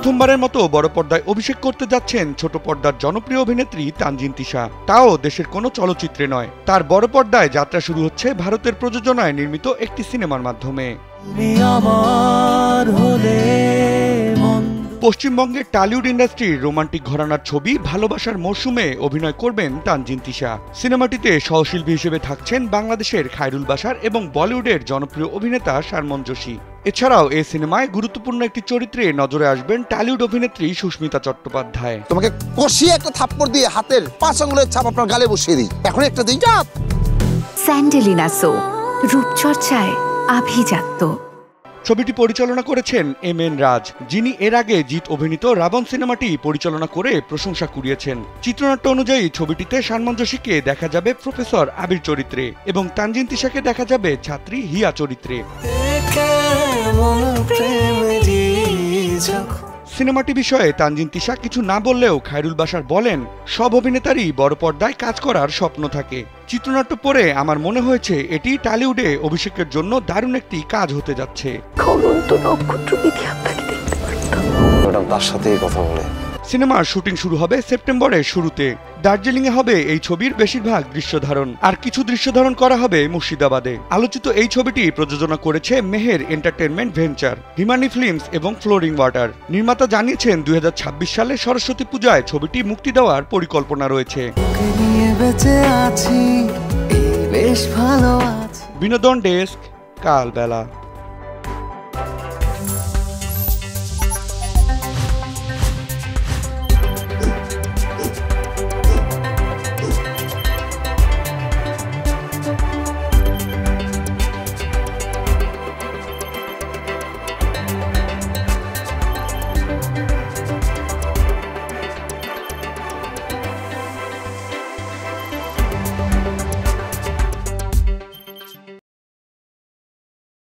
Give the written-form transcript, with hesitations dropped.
প্রথমবারের মতো বড় পর্দায় অভিষেক করতে যাচ্ছেন ছোট পর্দার জনপ্রিয় অভিনেত্রী তানজিন তিশা, তাও দেশের কোনো চলচ্চিত্রে নয়। তার বড় পর্দায় যাত্রা শুরু হচ্ছে ভারতের প্রযোজনায় নির্মিত একটি সিনেমার মাধ্যমে। পশ্চিমবঙ্গের টলিউড ইন্ডাস্ট্রির রোমান্টিক ঘরানার ছবি ভালোবাসার মৌসুমে অভিনয় করবেন তানজিন তিশা। সিনেমাটিতে সহশিল্পী হিসেবে থাকছেন বাংলাদেশের খায়রুল বাশার এবং বলিউডের জনপ্রিয় অভিনেতা শারমন যোশী। এছাড়াও এই সিনেমায় গুরুত্বপূর্ণ একটি চরিত্রে নজরে আসবেন টলিউড অভিনেত্রী সুস্মিতা চট্টোপাধ্যায়। তোমাকে কষিয়ে একটা থাপ্পড় দিয়ে হাতের 5 আঙ্গুলের ছাপ আপনার গালে বসিয়ে দিই, এখন একটা দিন। স্যান্ডেলিনা সো, রূপচর্চায় আভিজাত্য। ছবিটি পরিচালনা করেছেন এম.এন. রাজ, যিনি এর আগে জিৎ অভিনীত রাবণ সিনেমাটি পরিচালনা করে প্রশংসা কুড়িয়েছেন। চিত্রনাট্য অনুযায়ী ছবিটিতে শারমন যোশীকে দেখা যাবে প্রফেসর আবির চরিত্রে এবং তানজিন তিশাকে দেখা যাবে ছাত্রী হিয়া চরিত্রে। সিনেমাটি বিষয়ে তানজিন তিশা কিছু না বললেও খায়রুল বাশার বলেন, সব অভিনেতারই বড় পর্দায় কাজ করার স্বপ্ন থাকে। চিত্রনাট্য পড়ে আমার মনে হয়েছে এটি টলিউডে অভিষেকের জন্য দারুণ একটি কাজ হতে যাচ্ছে। তার সাথেই কথা বলে। সিনেমার শুটিং শুরু হবে সেপ্টেম্বরের শুরুতে। দার্জিলিং এ হবে এই ছবির বেশিরভাগ দৃশ্যধারণ, আর কিছু দৃশ্যধারণ করা হবে মুর্শিদাবাদে। আলোচিত এই ছবিটি প্রযোজনা করেছে Meher entertainment venture, Himani films এবং ফ্লোরিং ওয়াটার। নির্মাতা জানিয়েছেন 2026 সালে সরস্বতী পূজায় ছবিটি মুক্তি দেওয়ার পরিকল্পনা রয়েছে। বিনোদন ডেস্ক, কালবেলা।